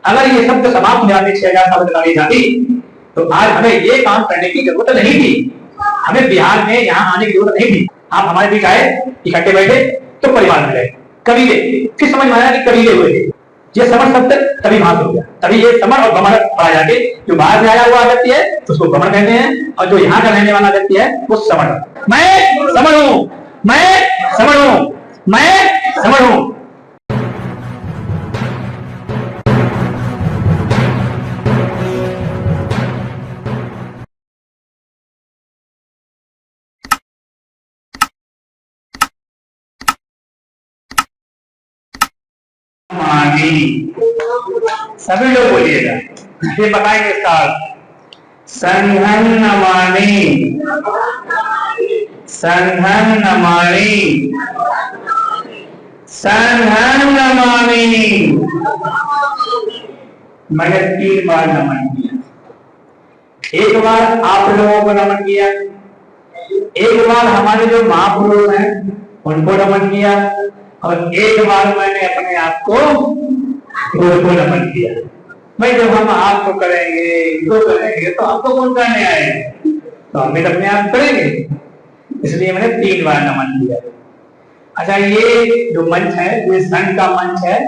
अगर ये शब्द समाप्त हो जाते 6000 साल पहले जाती तो आज हमें ये काम करने की जरूरत नहीं थी, हमें बिहार में यहाँ आने की जरूरत नहीं थी। आप हमारे बीच आए, इकट्ठे बैठे तो परिवार मिले, कबीले, फिर समझ में आया कि कबीले हुए थे। ये समर शब्द तभी भाषा हो गया, तभी ये समर और गमन पढ़ा जाके जो बाहर से आया हुआ व्यक्ति है उसको गमन कहते हैं, और जो यहाँ का रहने वाला व्यक्ति है वो समर। मैं समर हूँ, मैं समर हूँ, मैं समर हूँ। सभी लोग बोलिएगा, ये बताएंगे इसका संघन नमामि, संघन नमामि, संघन नमामि। मैंने 3 बार नमन किया, एक बार आप लोगों को नमन किया, एक बार हमारे जो महापुरुष हैं उनको नमन किया, और एक बार मैंने अपने आप को नमन किया। भाई जब हम आपको करेंगे तो आपको कौन करने आएगा, तो हम भी अपने आप करेंगे, इसलिए मैंने 3 बार नमन किया। अच्छा, ये जो मंच है ये संघ का मंच है,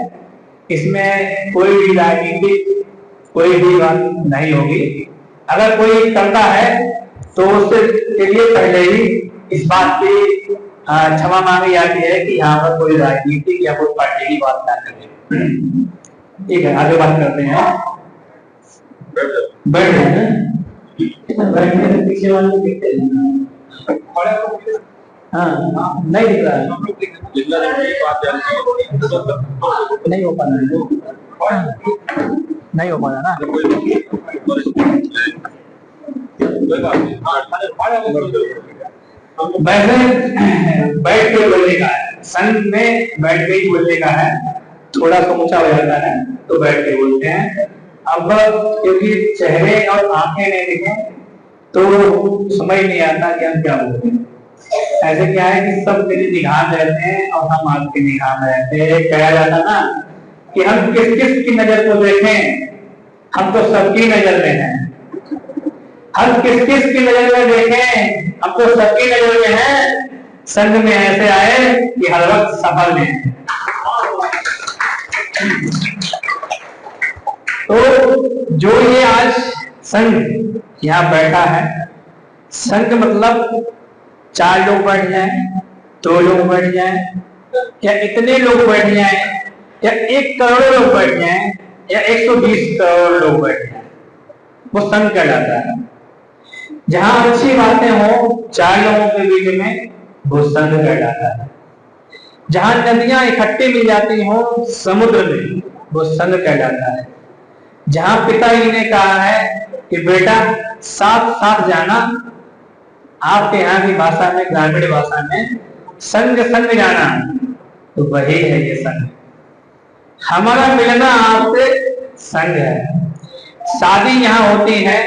इसमें कोई भी राजनीतिक कोई भी बात नहीं होगी। अगर कोई करता है तो उसके लिए पहले ही इस बात की क्षमा मांगी जाती है कि यहाँ पर कोई राजनीतिक या कोई पार्टी की बात ना करें। ठीक है, आगे बात करते हैं। बैठ रहे बैठने से पीछे वाले दिखते हैं, हाँ नहीं दिख रहा है, नहीं हो पा रहा है, नहीं हो पा रहा ना। बैठ के बोलने का है, संघ में बैठ के ही बोलने का है, थोड़ा सा ऊंचा हो जाता है तो बैठ के बोलते हैं। अब क्योंकि चेहरे और आंखें नहीं दिखे तो समझ नहीं आता कि हम क्या बोलते हैं। ऐसे क्या है कि सब मेरी निगाह में रहते हैं और हम आपकी निगाह में रहते हैं। कहा जाता ना कि हम किस किस की नजर को देखें, हम तो सबकी नजर में हैं। हम किस किस की नजर में देखें, हम तो सबकी नजर में हैं। संघ में ऐसे आए कि हर वक्त सफल में। तो जो ये आज संघ यहाँ बैठा है, संघ मतलब 4 लोग बैठ जाएं, 2 लोग बैठ जाएं, या इतने लोग बैठ जाएं, या 1 करोड़ लोग बैठ जाएं, या 120 करोड़ लोग बैठ जाएं, वो संघ कहलाता है। जहां अच्छी बातें हो 4 लोगों के बीच में, वो संघ कहलाता है। जहां नदियां इकट्ठे मिल जाती हो समुद्र में, वो संघ कहलाता है। जहां पिताजी ने कहा है कि बेटा साथ साथ जाना, आपके यहाँ की भाषा में, ग्रामीण भाषा में संग संग जाना, तो वही है ये संघ। हमारा मिलना आपसे संघ है। शादी यहाँ होती है,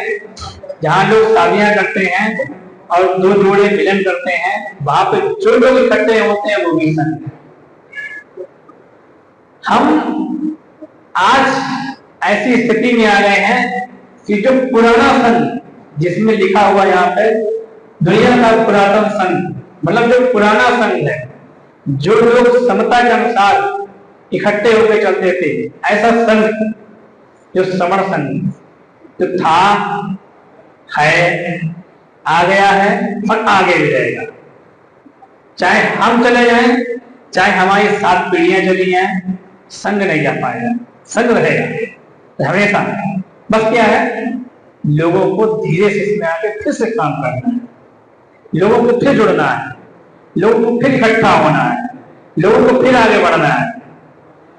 जहाँ लोग शादियां करते हैं और 2 जोड़े मिलन करते हैं, वहां पे जो लोग इकट्ठे होते हैं वो भी संघ है। हम आज ऐसी स्थिति में आ गए हैं कि जो पुराना संघ, जिसमें लिखा हुआ यहाँ पे दुनिया का पुरातन संघ, मतलब जो पुराना संघ है, जो लोग समता के अनुसार इकट्ठे होकर चलते थे, ऐसा संघ जो समर संघ जो था, है, आ गया है और आगे भी रहेगा। चाहे हम चले जाएं, चाहे हमारी 7 पीढ़ियां चली जाएं, संघ नहीं जा पाएगा, संघ रहेगा हमेशा। बस क्या है, लोगों को धीरे से इसमें आके फिर से काम करना है, लोगों को फिर जुड़ना है, लोगों को फिर इकट्ठा होना है, लोगों को फिर आगे बढ़ना है।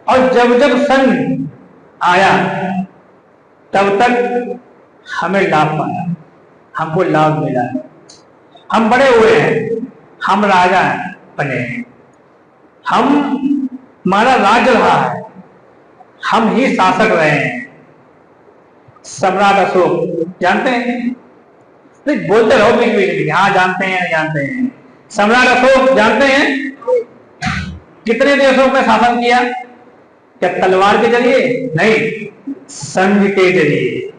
और जब जब संघ आया तब तक हमें लाभ पाया, हमको लाभ मिला है। हम बड़े हुए हैं, हम राजा बने, हम हमारा राज रहा है, हम ही शासक रहे हैं। सम्राट अशोक जानते हैं? नहीं बोलते रहो बीच बीच में, हाँ जानते हैं, जानते हैं। सम्राट अशोक जानते हैं? कितने देशों पर शासन किया? क्या तलवार के जरिए? नहीं, संघ के जरिए।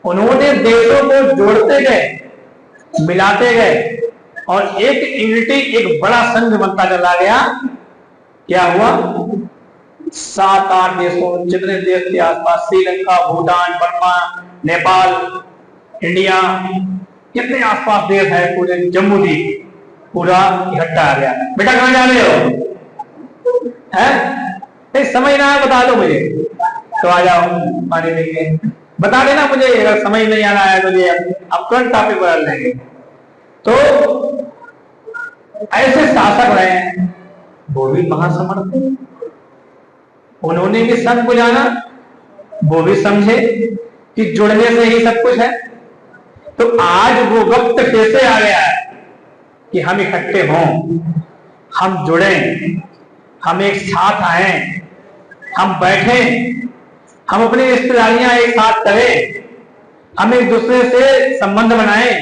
उन्होंने देशों को जोड़ते गए, मिलाते गए, और एक यूनिटी, एक बड़ा संघ बनता चला गया। क्या हुआ? 7-8 देशों, जितने देश के आसपास, श्रीलंका, भूटान, बर्मा, नेपाल, इंडिया, कितने आसपास देश है, पूरे जम्मू द्वीप पूरा इकट्ठा आ गया। बेटा कहां जा रहे हो? है समझ ना है? बता दो मुझे तो आ जाओ, पानी देंगे। बता देना मुझे, अगर समझ नहीं आ रहा है तो ये अब तुरंत टॉपिक बदल देंगे। तो ऐसे शासक रहे हैं, वो भी महासमर्थ, उन्होंने भी संघ को जाना, वो भी समझे कि जुड़ने से ही सब कुछ है। तो आज वो वक्त कैसे आ गया है कि हम इकट्ठे हों, हम जुड़े, हम एक साथ आए, हम बैठे, हम अपनी रिश्तेदारियां एक साथ करें, हम एक दूसरे से संबंध बनाएं,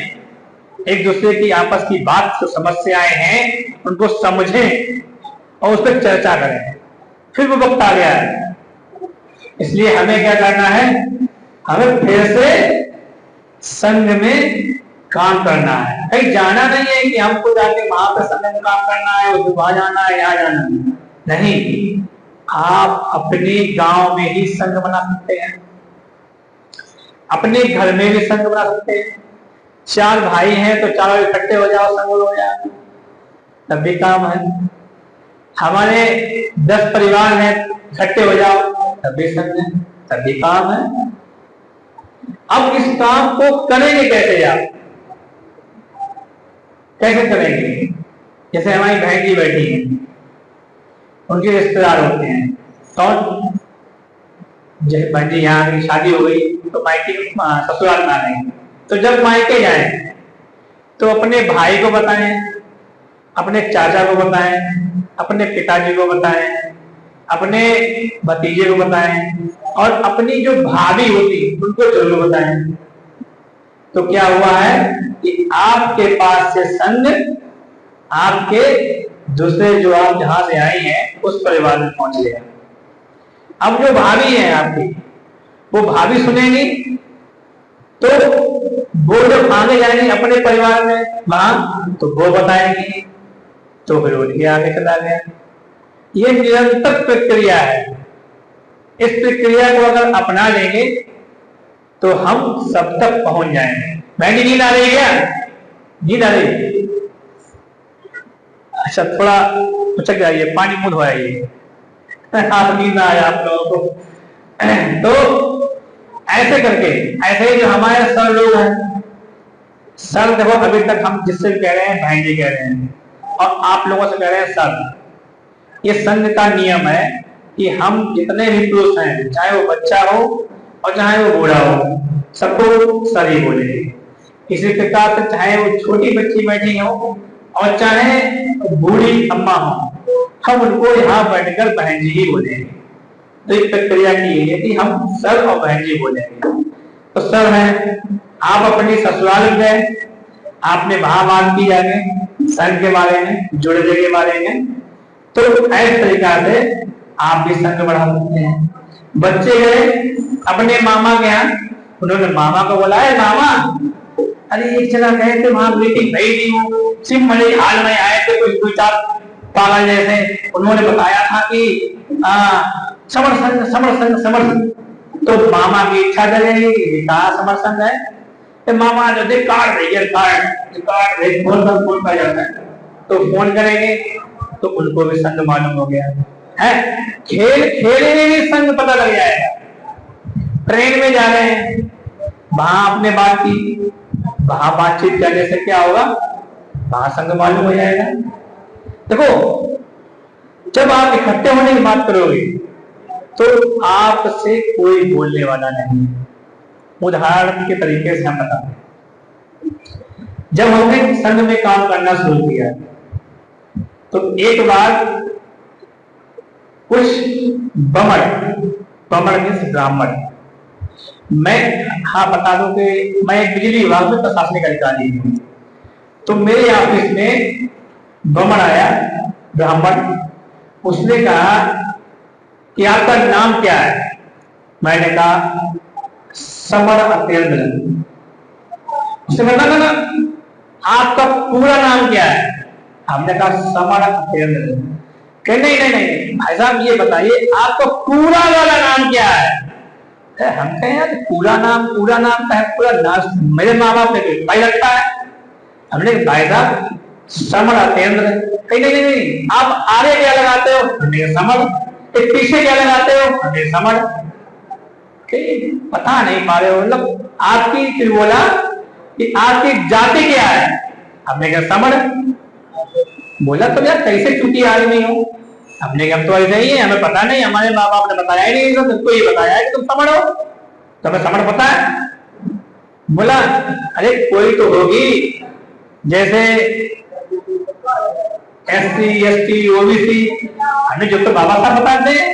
एक दूसरे की आपस की बात, जो समस्याएं हैं उनको समझें और उस पर चर्चा करें। फिर वो वक्त आ गया है। इसलिए हमें क्या करना है? हमें फिर से संघ में काम करना है। कहीं जाना नहीं है कि हमको जाके वहां पर संघ में काम करना है, वहां जाना है, यहाँ जाना है, नहीं। आप अपने गांव में ही संघ बना सकते हैं, अपने घर में भी संघ बना सकते हैं। 4 भाई हैं तो चारों इकट्ठे हो जाओ, संघ हो जाए, तब भी काम है। हमारे 10 परिवार हैं, इकट्ठे हो जाओ, तब भी संघ है, तब भी काम है। अब इस काम को करेंगे कैसे? आप कैसे करेंगे? जैसे हमारी बहन जी बैठी है, उनके रिश्तेदार होते हैं, कौन? जैसे बहन जी यहाँ की शादी हो गई तो मायके ससुराल में आ गए, तो जब मायके जाए तो अपने भाई को बताएं, अपने चाचा को बताएं, अपने पिताजी को बताएं, अपने भतीजे को बताएं, और अपनी जो भाभी होती उनको जरूर बताएं। तो क्या हुआ है कि आपके पास से संघ आपके दूसरे, जो आप जहां से आई हैं, उस परिवार में पहुंच गया। अब जो भाभी है आपकी, वो भाभी सुनेंगी तो वो जब आगे जाएंगे अपने परिवार में वहां, तो वो बताएंगी, तो फिर उनके आगे चला गया। ये निरंतर प्रक्रिया है। इस प्रक्रिया को अगर अपना लेंगे तो हम सब तक पहुंच जाएंगे। मैंने नींद आ रही है? नींद आ रही? अच्छा, थोड़ा उचक जाइए, पानी मुंह धोआइए। नींद ना आया आप लोगों को। तो ऐसे करके, ऐसे ही जो हमारे सर लोग हैं, सर देखो, अभी तक हम जिससे भी कह रहे हैं भाई जी कह रहे हैं, और आप लोगों से कह रहे हैं सर। ये संघ का नियम है कि हम जितने भी पुरुष हैं, चाहे वो बच्चा हो और चाहे वो बूढ़ा हो, सबको सर ही बोलेंगे। इसी प्रकार से चाहे वो छोटी बच्ची बैठी हो और चाहे बूढ़ी अम्मा हो, हम उनको यहाँ बैठकर बहन जी ही बोलेंगे। तो इस प्रक्रिया की है कि हम सर और बहन जी बोलेंगे। तो सर है, आप अपनी ससुराल में गए, आपने वहां बात की जाके संघ के बारे में, जुड़ने के बारे में, तो इस तरीका से आप भी संघ बढ़ा सकते हैं। बच्चे गए अपने मामा के यहाँ, उन्होंने मामा को बोला, है मामा, अरे एक जगह गए थे, वहां मीटिंग भई नहीं हो, सिर्फ बड़े हाल में आए थे, कुछ 2-4 पागल जैसे, उन्होंने बताया था कि समर संघ। तो मामा की इच्छा जगेगी, कहा समर संघ है? तो मामा जो दे कार्ड भेजिए, कार्ड फोन कर जाता है, तो फोन करेंगे तो उनको भी संघ मालूम हो गया है। खेल खेलने में भी संघ पता लग जाएगा। ट्रेन में जा रहे हैं, वहां आपने बात की, वहां बातचीत करने से क्या होगा? वहां संघ मालूम हो जाएगा। देखो, जब आप इकट्ठे होने की बात करोगे तो आपसे कोई बोलने वाला नहीं। उदाहरण के तरीके से हम बताते हैं, जब हमने संघ में काम करना शुरू किया तो एक बार कुछ बमड़ के ब्राह्मण, मैं बता दूं कि मैं एक बिजली विभाग में प्रशासनिक अधिकारी हूं। तो मेरे ऑफिस में बमड़ आया ब्राह्मण, उसने कहा कि आपका नाम क्या है? मैंने कहा समर अत्येंद्र। उसने कहा ना, आपका पूरा नाम क्या है? हमने कहा समर अत्येंद्र। कहे नहीं नहीं नहीं भाई साहब, ये बताइए आपका पूरा वाला नाम क्या है? हम कहें यार पूरा नाम का है, पूरा नाम मेरे माँ बाप ने भाई रखा है। हमने भाई साहब समर अत्येंद्र। कहीं नहीं नहीं आप आगे क्या लगाते हो? हमने समर। पीछे क्या लगाते हो? हमने समर। पता नहीं पा रहे हो, मतलब आपकी, फिर बोला कि आपकी जाति क्या है? हमने कहा समर। बोला तो यार कैसे चूती आदमी हो? हमने कहा तो ऐसे ही है, हमें पता नहीं, हमारे माँ बाप ने बताया ही नहीं, तो तुमको ये बताया है कि तुम समर हो, तो हमें समर पता है। बोला अरे कोई तो होगी, जैसे SC ST OBC, हमें जो तो बाबा साहब बताते हैं,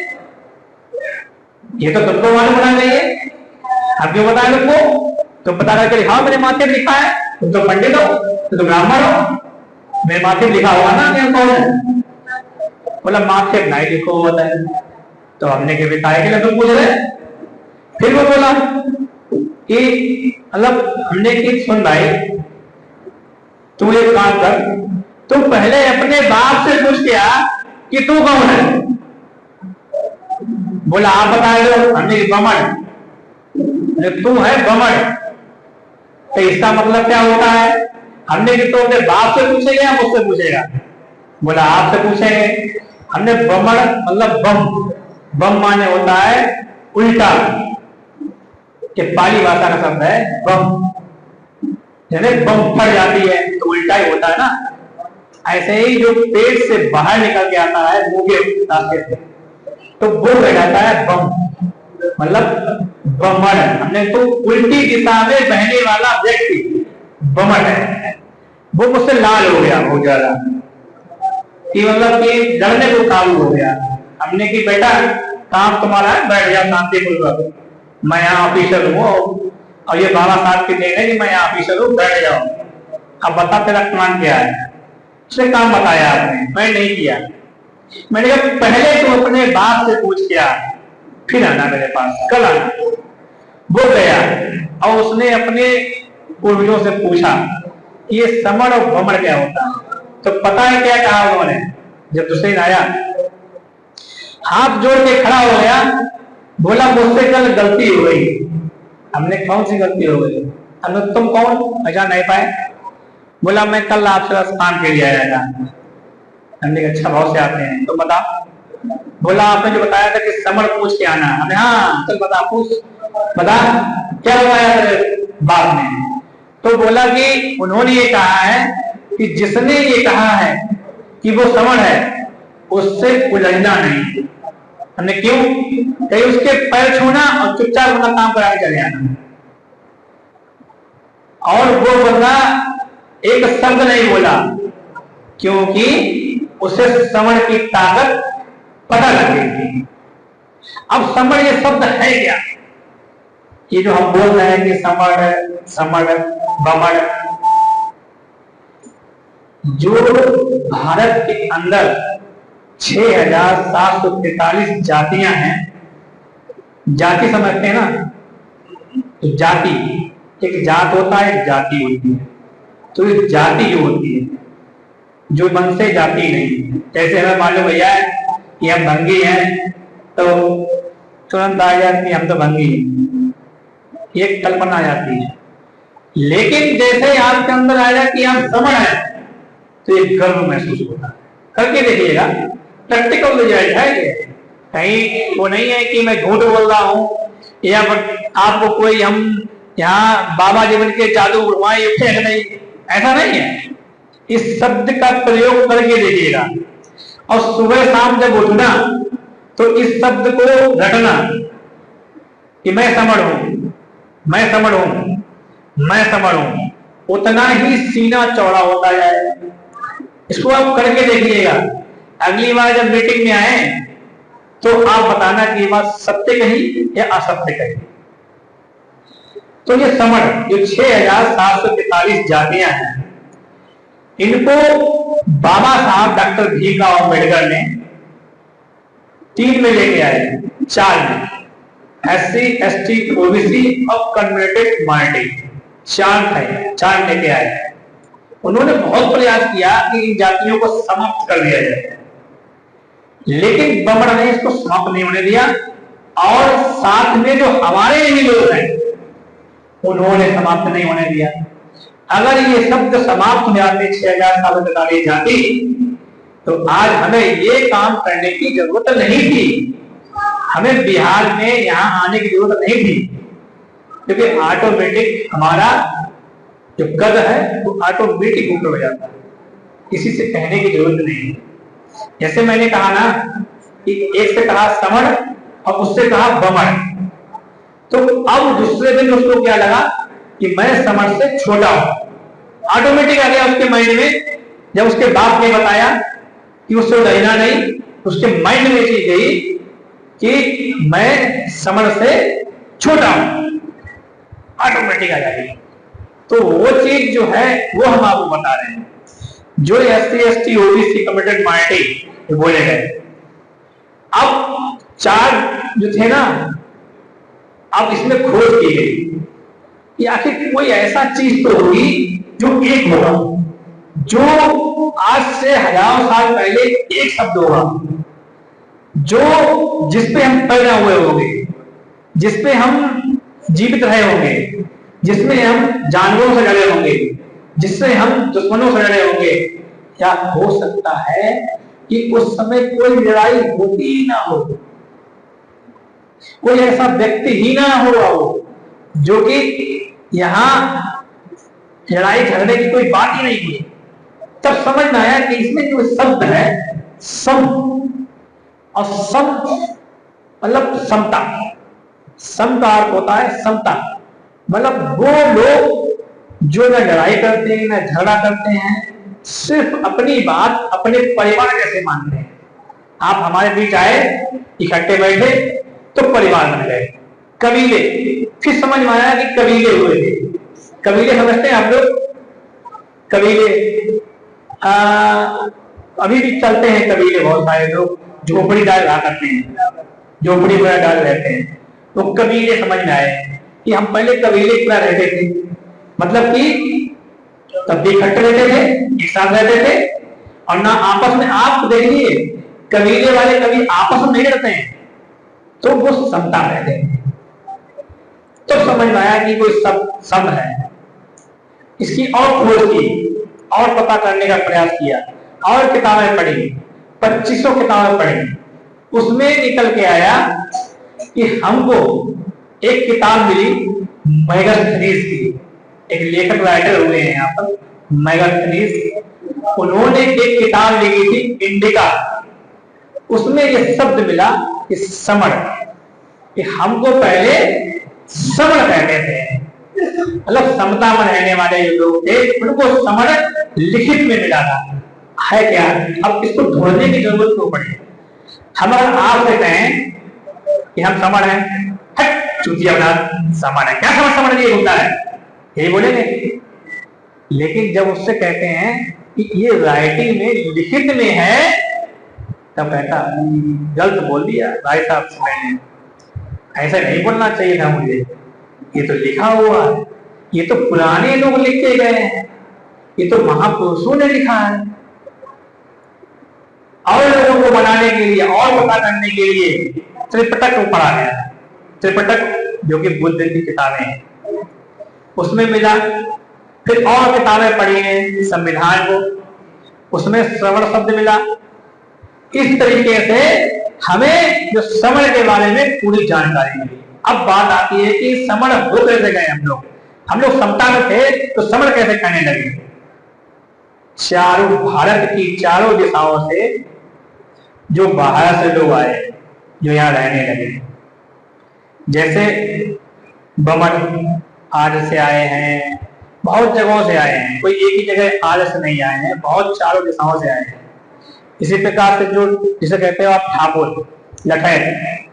ये तो तुमको मालूम होना चाहिए। आप क्यों बताए तुमको? तुम पता रहा कि हाँ मेरे माथे में लिखा है, तुम तो पंडित हो, तुम तो ब्राह्मण हो, मेरे माथे में लिखा होगा ना मैं कौन है। बोला माथे में नहीं लिखो होता है। तो हमने के बताया कि तुम पूछ रहे। फिर वो बोला कि मतलब हमने की सुन भाई, तू एक काम कर, तू पहले अपने बाप से पूछ गया कि तू कौन है। बोला आप बताए दो। हमने बमण, तू है बमण, तो इसका मतलब क्या होता है? हमने कि तो अपने बाप से पूछेगा या मुझसे पूछेगा? बोला आपसे पूछेंगे। हमने बमण मतलब बम, बम माने होता है उल्टा, कि पाली भाषा का शब्द है बम, यानी बम फट जाती है तो उल्टा ही होता है ना। ऐसे ही जो पेट से बाहर निकल के आता है मुंह के रास्ते से, तो वो रह जाता है बम, मतलब बमण। हमने तो उल्टी दिशा में बहने वाला व्यक्ति बमण है। वो मुझसे लाल हो गया बहुत ज्यादा, कि मतलब कि डरने को काबू हो गया। हमने कि बेटा काम तुम्हारा है, बैठ जाओ शांतिपूर्वक, मैं यहाँ ऑफिसर हूँ, और ये बाबा साहब की देन है कि मैं यहाँ ऑफिसर हूँ, बैठ जाओ। अब बता तेरा प्लान क्या है? उसने काम बताया आपने, मैं नहीं किया। मैंने कहा पहले तो अपने बाप से पूछ किया, फिर आना मेरे पास, कल आना। वो गया और उसने अपने पूर्वजों से पूछा कि ये समण और भमण क्या होता है। तो पता है क्या कहा उन्होंने? जब दुष्यंत आया हाथ जोड़ के खड़ा हो गया, बोला मुझसे कल गलती हो गई। हमने कौन सी गलती हो गई? हमने तुम कौन पहचान नहीं पाए? बोला मैं कल आपसे स्थान के लिए आया था। हमने कहा अच्छा भाव से आते हैं, तो बता। बोला आपने जो बताया था कि समण पूछ के आना। हमने हाँ चल बता, पूछ बता क्या बताया तेरे बाप ने? तो बोला कि उन्होंने ये कहा है कि जिसने ये कहा है कि वो समण है उससे उलझना नहीं। हमने क्यों? कहीं उसके पैर छूना और चुपचाप अपना काम करा के चले आना। और वो बंदा एक शब्द नहीं बोला, क्योंकि उसे समण की ताकत पता लग गई थी। अब समण ये शब्द है क्या? ये जो हम बोल रहे हैं कि समण समण बमण, जो भारत के अंदर 6743 जातियां हैं। जाति समझते हैं ना? तो जाति, एक जात होता है, एक जाति होती है। तो ये जाति जो होती है, जो मन से जाति नहीं। जैसे हमें मालूम भैया है कि हम भंगी हैं, तो तुरंत आ जाती हम तो भंगी हैं, एक कल्पना आ जाती है। लेकिन जैसे आपके अंदर आएगा कि आप समझ है, तो एक गर्व महसूस होता है। करके देखिएगा, प्रैक्टिकल रिजल्ट है ये। कहीं वो नहीं है कि मैं झूठ बोल रहा हूं या आपको कोई हम यहाँ बाबा जीवन के जादू उड़वाए नहीं, ऐसा नहीं है। इस शब्द का प्रयोग करके देखिएगा, और सुबह शाम जब उठना तो इस शब्द को रटना कि मैं समझ हूं, मैं समझ हूं, मैं समझ हूं, उतना ही सीना चौड़ा होता जाएगा। इसको आप करके देखिएगा। अगली बार जब मीटिंग में आए तो आप बताना कि ये बात सत्य कही या असत्य कही। तो ये समझ, जो 6743 जातियां हैं, इनको बाबा साहब डॉक्टर भीमराव अम्बेडकर ने 3 में लेके आए, 4 में, SC, ST, OBC और कन्वर्टेड माइनॉरिटी, 4 थे, 4 लेके आए। उन्होंने बहुत प्रयास किया कि इन जातियों को समाप्त कर दिया जाए, लेकिन बमण ने इसको समाप्त नहीं होने दिया, और साथ में जो हमारे यही लोग हैं उन्होंने समाप्त नहीं होने दिया। अगर ये शब्द समाप्त हो जाते 6000 साल पहले जाती, तो आज हमें ये काम करने की जरूरत नहीं थी, हमें बिहार में यहां आने की जरूरत नहीं थी, क्योंकि ऑटोमेटिक हमारा जो कद है वो ऑटोमेटिक ऊपर हो जाता है, किसी से कहने की जरूरत नहीं। जैसे मैंने कहा ना कि एक से कहा समण और उससे कहा बमण, तो अब दूसरे दिन उसको क्या लगा कि मैं समण से छोटा हूं, ऑटोमेटिक आ गया उसके माइंड में। जब उसके बाप ने बताया कि उससे डरना नहीं, उसके माइंड में चीज गई कि मैं समण से छोटा हूं, ऑटोमेटिक आ जाएगी। तो वो चीज जो है वो हम आपको बता रहे हैं, जो SC, ST, OBC converted minority बोले गए। अब 4 जो थे ना, अब इसमें खोज की गई कि आखिर कोई ऐसा चीज तो होगी जो एक होगा, जो आज से हजारों साल पहले एक शब्द होगा, जो जिसपे हम पैदा हुए होंगे, जिसपे हम जीवित रहे होंगे, जिसमें हम जानवरों से लड़े होंगे, जिससे हम दुश्मनों से लड़े होंगे। क्या हो सकता है कि उस समय कोई लड़ाई होती ही ना हो, कोई ऐसा व्यक्ति ही ना हुआ हो जो कि यहां लड़ाई झगड़े की कोई बात ही नहीं हुई। तब समझ में आया कि इसमें जो शब्द है सम, और सम मतलब समता, सम का अर्थ होता है समता, मतलब वो लोग जो न लड़ाई करते हैं न झगड़ा करते हैं, सिर्फ अपनी बात अपने परिवार जैसे मानते हैं। आप हमारे बीच आए, इकट्ठे बैठे तो परिवार बन गए, कबीले। फिर समझ में आया कि कबीले हुए थे, कबीले समझते हैं हम लोग, कबीले अभी भी चलते हैं कबीले, बहुत सारे लोग झोपड़ी डाल रहा करते हैं, झोपड़ी वगैरह डाल रहते हैं, तो कबीले समझ में आए कि हम पहले कबीले क्या रहते थे, मतलब कि तब भी इकट्ठे रहते थे, एक साथ रहते थे, और ना आपस में, आप देखिए कबीले वाले कभी आपस में नहीं लड़ते हैं, तो वो समता रहते हैं। तो समझ में आया कि कोई सम है। इसकी और खोज की और पता करने का प्रयास किया, और किताबें पढ़ी, 2500 किताबें पढ़ी, उसमें निकल के आया कि हमको एक किताब मिली मेगास्थनीज की, एक लेखक राइटर हुए हैं यहाँ पर मेगास्थनीज, उन्होंने एक किताब लिखी थी इंडिका, उसमें ये शब्द मिला कि समण, कि हमको पहले समण कहते थे, मतलब समता में रहने वाले जो लोग थे उनको समण लिखित में मिला था। है क्या? अब इसको ढूंढने की जरूरत क्यों पड़ी? हम अगर आपसे कहें कि हम समण हैं, हट चूतिया बना, समण है क्या, समण ये होता है, यही बोलेंगे। लेकिन जब उससे कहते हैं कि ये राइटिंग में लिखित में है, तब कहता गलत बोल दिया भाई साहब से, मैंने ऐसा नहीं बोलना चाहिए था मुझे, ये तो लिखा हुआ है, ये तो पुराने लोग लिख के गए हैं, ये तो महापुरुषों ने लिखा है। और लोगों को बनाने के लिए और पता करने के लिए त्रिपिटक को पढ़ा गया, त्रिपिटक जो कि बुद्ध की किताबें हैं, उसमें मिला। फिर और किताबें पढ़ी हैं संविधान को, उसमें श्रवण शब्द मिला। इस तरीके से हमें जो समण के बारे में पूरी जानकारी मिली। अब बात आती है कि समण हो कैसे गए हम लोग समता में थे तो समण कैसे कहने लगे? चारों भारत की चारों दिशाओं से जो बाहर से लोग आए, जो यहाँ रहने लगे, जैसे बमन आर्य से आए हैं, बहुत जगहों से आए हैं, कोई एक ही जगह आर्य से नहीं आए हैं, बहुत चारों दिशाओं से आए हैं। इसी प्रकार से जो जिसे कहते हो आप ठाकुर, लठैत,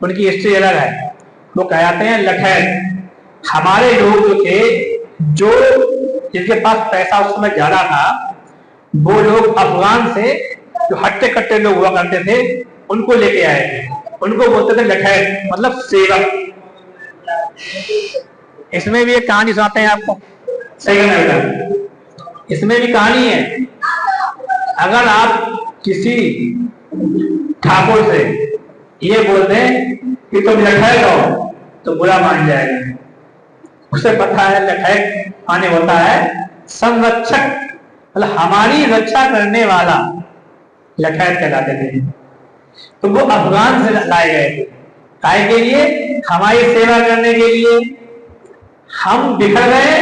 उनकी हिस्ट्री अलग है, वो कहते हैं लठैत। हमारे लोग जो थे, जो जिनके पास पैसा उस समय ज्यादा था, वो लोग अफगान से जो हट्टे कट्टे लोग हुआ करते थे, उनको लेके आए थे, उनको बोलते थे लठैत, मतलब सेवक। इसमें भी एक कहानी सुनाते हैं आपको, इसमें भी कहानी है। अगर आप किसी ठाकुर से ये बोल दें कि तुम लठैत हो तो बुरा मान जाएगा। उसे पता है लठैत माने होता है संरक्षक, मतलब हमारी रक्षा करने वाला लठैत कहलाते थे। तो वो अफगान से लाए गए थे, काय के लिए? हमारी सेवा करने के लिए। हम बिखर गए,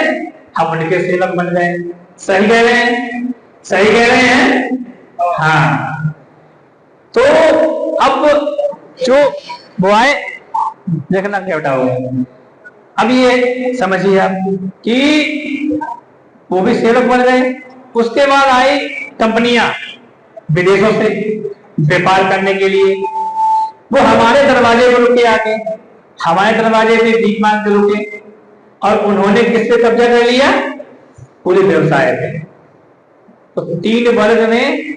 हम उनके सेवक बन गए। सही कह रहे हैं? सही कह रहे हैं? हाँ। तो अब जो वो आए, देखना क्या उठा हुआ। अब ये समझिए आप कि वो भी सेवक बन गए। उसके बाद आई कंपनियां विदेशों से व्यापार करने के लिए। वो हमारे दरवाजे पर रुके आके, हमारे दरवाजे पे भीख मांग के रुके, और उन्होंने किससे कब्जा कर लिया? पूरे व्यवसाय पे। तो 3 वर्ग में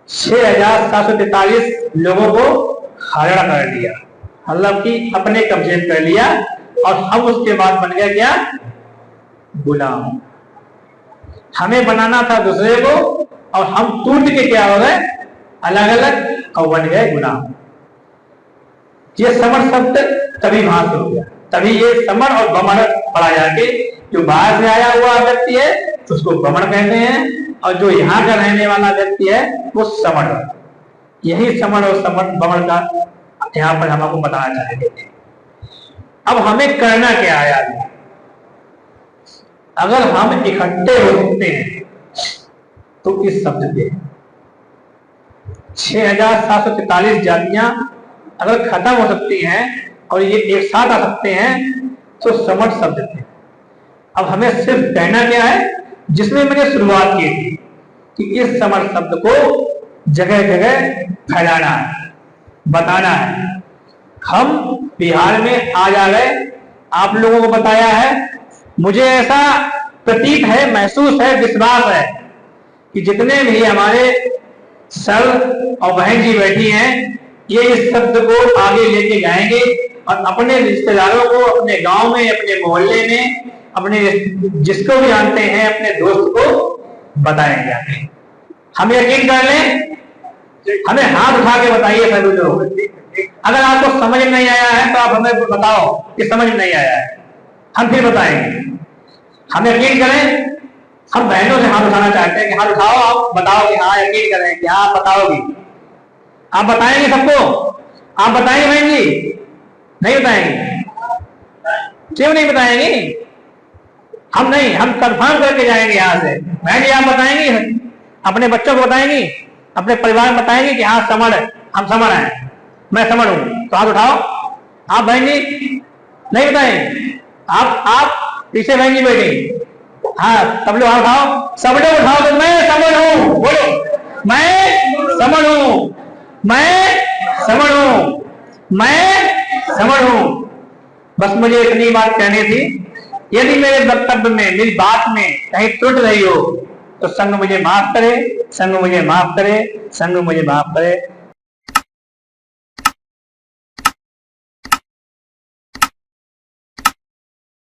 6,743 लोगों को हरण कर लिया, मतलब कि अपने कब्जे कर लिया। और हम उसके बाद बन गया क्या? गुलाम। हमें बनाना था दूसरे को, और हम टूट के क्या हो गए? अलग अलग, और बन गए गुलाम। ये समर शब्द तभी वहां से हो गया, तभी ये समर और बमण पढ़ा जाके, जो बाहर से आया हुआ व्यक्ति है उसको बमण कहते हैं, और जो यहाँ का रहने वाला व्यक्ति है वो समर। यही समर और समर बमण का यहाँ पर हम आपको बताना चाहेंगे। अब हमें करना क्या है आगे? अगर हम इकट्ठे हो सकते हैं तो इस शब्द पे 6,743 जातियां अगर खत्म हो सकती हैं और ये एक साथ आ सकते हैं तो समर शब्द पे। अब हमें सिर्फ कहना क्या है, जिसमें मैंने शुरुआत की थी कि इस समर शब्द को जगह जगह फैलाना है, बताना है। हम बिहार में आज आ गए, आप लोगों को बताया है। मुझे ऐसा प्रतीत है, महसूस है, विश्वास है कि जितने भी हमारे सर और बहन जी बैठी हैं, ये इस शब्द को आगे लेके जाएंगे और अपने रिश्तेदारों को, अपने गांव में, अपने मोहल्ले में, अपने जिसको भी जानते हैं, अपने दोस्त को बताएंगे। हम यकीन कर लें, हमें हाथ उठा के बताइए सभी लोग। अगर आपको समझ नहीं आया है तो आप हमें बताओ कि समझ नहीं आया है, हम फिर बताएंगे। हम यकीन करें, हम बहनों से हाथ उठाना चाहते हैं कि हाथ उठाओ, आप बताओ कि हाँ यकीन करें कि आप बताओगी। आप बताएंगे सबको? आप बताएंगे बहन जी? नहीं बताएंगे? क्यों नहीं बताएंगे? हम नहीं, हम कंफर्म करके जाएंगे यहाँ से। बहन जी आप बताएंगी, अपने बच्चों को बताएंगी, अपने परिवार में बताएंगे कि हाँ समण है, हम समण हैं, मैं समण हूं, तो हाथ उठाओ। आप बहन जी नहीं बताएंगे? आप पीछे बहन जी बैठेंगे, हाँ सब लोग हाथ उठाओ, सब लोग उठाओ तो मैं समण हूं। बोलो, मैं समण हूं, मैं समण हूं, मैं समण हूं। बस मुझे इतनी बात कहनी थी। यदि मेरे वक्तव्य में, मेरी बात में कहीं त्रुटि रही हो तो संग मुझे माफ करे, संग मुझे माफ करे, संग मुझे माफ करे।